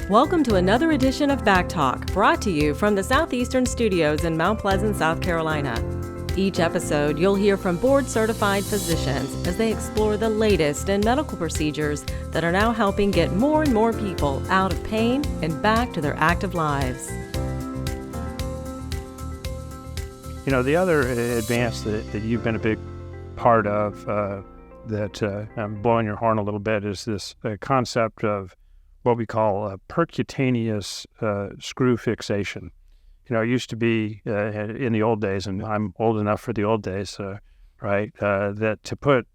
Welcome to another edition of Back Talk, brought to you from the Southeastern Studios in Mount Pleasant, South Carolina. Each episode, you'll hear from board-certified physicians as they explore the latest in medical procedures that are now helping get more and more people out of pain and back to their active lives. You know, the other advance that you've been a big part of, that I'm blowing your horn a little bit, is this concept of what we call percutaneous screw fixation. You know, it used to be in the old days, and I'm old enough for the old days, right, that to put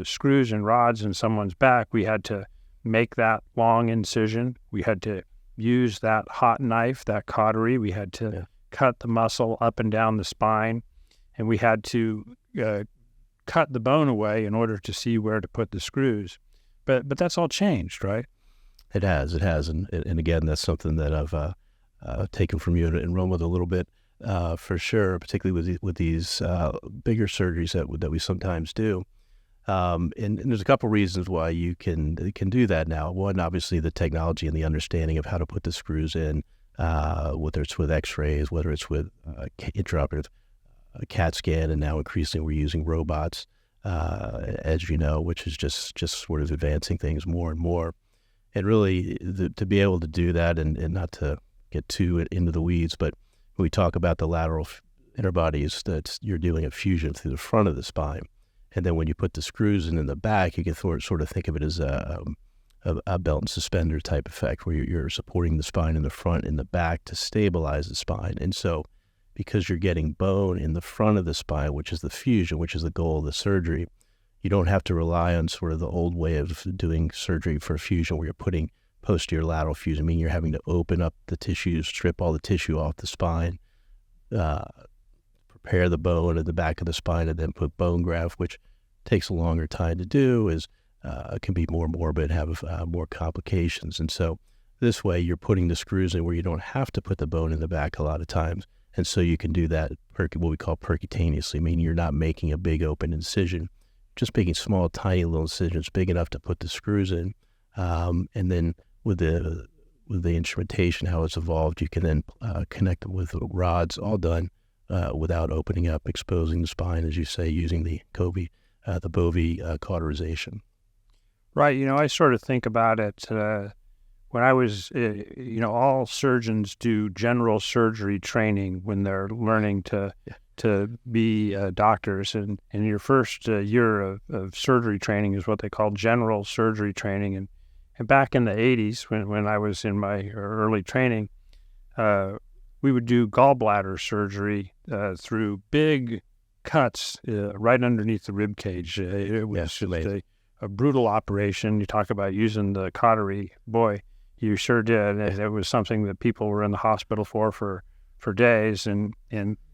screws and rods in someone's back, we had to make that long incision. We had to use that hot knife, that cautery. We had to cut the muscle up and down the spine, and we had to cut the bone away in order to see where to put the screws. But that's all changed, right? It has, and again, that's something that I've taken from you and run with a little bit, for sure, particularly with these bigger surgeries that we sometimes do. And there's a couple reasons why you can do that now. One, obviously, the technology and the understanding of how to put the screws in, whether it's with X-rays, whether it's with intraoperative CAT scan, and now increasingly we're using robots, as you know, which is just sort of advancing things more and more. And really, to be able to do that, and not to get too into the weeds, but when we talk about the lateral interbodies, that you're doing a fusion through the front of the spine. And then when you put the screws in the back, you can sort of think of it as a belt and suspender type effect, where you're supporting the spine in the front and the back to stabilize the spine. And so because you're getting bone in the front of the spine, which is the fusion, which is the goal of the surgery, you don't have to rely on sort of the old way of doing surgery for fusion, where you're putting posterior lateral fusion, meaning you're having to open up the tissues, strip all the tissue off the spine, prepare the bone at the back of the spine, and then put bone graft, which takes a longer time to do, can be more morbid, have more complications. And so this way you're putting the screws in where you don't have to put the bone in the back a lot of times. And so you can do that what we call percutaneously, meaning you're not making a big open incision, just making small, tiny little incisions big enough to put the screws in. And then with the instrumentation, how it's evolved, you can then connect them with rods, all done without opening up, exposing the spine, as you say, using the Bovie cauterization. Right. You know, I sort of think about it when I was, all surgeons do general surgery training when they're learning to be doctors. And your first year of surgery training is what they call general surgery training. And back in the 80s, when I was in my early training, we would do gallbladder surgery through big cuts right underneath the rib cage. It was just a brutal operation. You talk about using the cautery. Boy, you sure did. It was something that people were in the hospital for days. And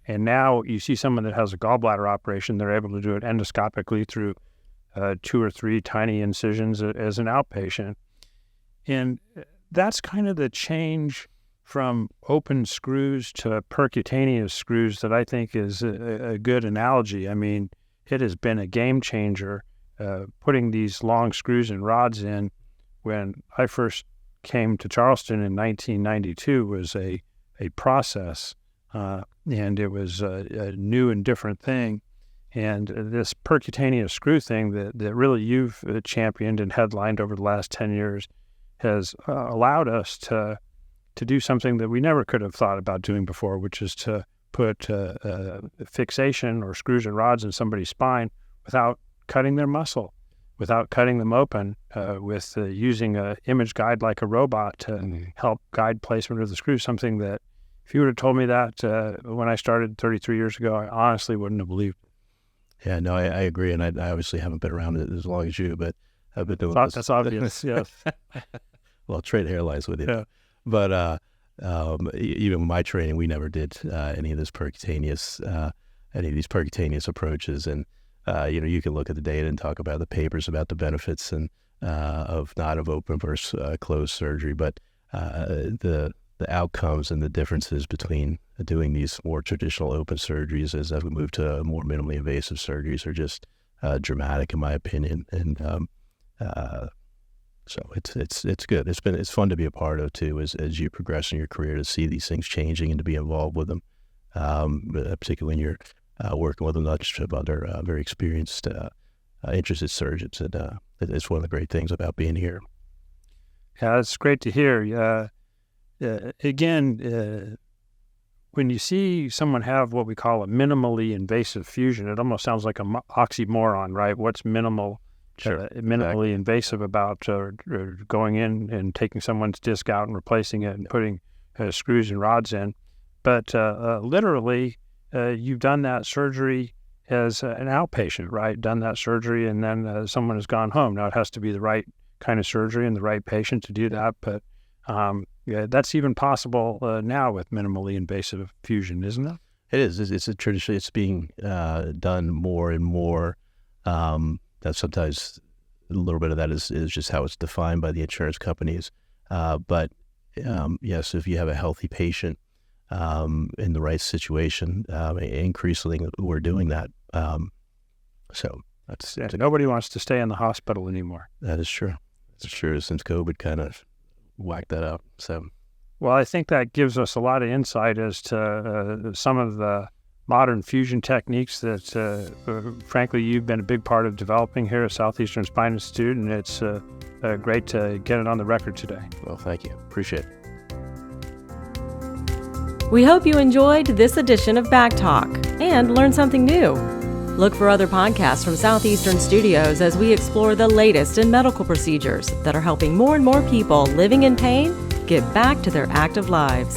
now you see someone that has a gallbladder operation, they're able to do it endoscopically through 2 or 3 tiny incisions as an outpatient. And that's kind of the change from open screws to percutaneous screws that I think is a good analogy. I mean, it has been a game changer, putting these long screws and rods in. When I first came to Charleston in 1992 was a process, and it was a new and different thing. And this percutaneous screw thing that really you've championed and headlined over the last 10 years has allowed us to do something that we never could have thought about doing before, which is to put fixation or screws and rods in somebody's spine without cutting their muscle, without cutting them open, with using an image guide like a robot to help guide placement of the screws, something that if you would have told me that when I started 33 years ago, I honestly wouldn't have believed. Yeah, no, I agree, and I obviously haven't been around it as long as you, but I've been doing this. That's obvious, yes. Well, I'll trade hairlines with you. Yeah. But even with my training, we never did any of these percutaneous approaches. And you can look at the data and talk about the papers about the benefits and of open versus closed surgery, but the outcomes and the differences between doing these more traditional open surgeries as we move to more minimally invasive surgeries are just dramatic, in my opinion. And So it's good. It's fun to be a part of too, as you progress in your career, to see these things changing and to be involved with them. Particularly when you're working with a bunch of other very experienced, interested surgeons, and it's one of the great things about being here. Yeah, it's great to hear. Again, when you see someone have what we call a minimally invasive fusion, it almost sounds like an oxymoron, right? What's minimal? Sure. Minimally invasive about going in and taking someone's disc out and replacing it and putting screws and rods in. But literally, you've done that surgery as an outpatient, right? Done that surgery, and then someone has gone home. Now, it has to be the right kind of surgery and the right patient to do that. But that's even possible now with minimally invasive fusion, isn't it? It is. It's a tradition. It's being done more and more. That sometimes a little bit of that is just how it's defined by the insurance companies. But yes, if you have a healthy patient in the right situation, increasingly we're doing that. So nobody wants to stay in the hospital anymore. That is true. It's true, since COVID kind of whacked that up. So, well, I think that gives us a lot of insight as to some of the modern fusion techniques that, frankly, you've been a big part of developing here at Southeastern Spine Institute, and it's great to get it on the record today. Well, thank you. Appreciate it. We hope you enjoyed this edition of Back Talk and learned something new. Look for other podcasts from Southeastern Studios as we explore the latest in medical procedures that are helping more and more people living in pain get back to their active lives.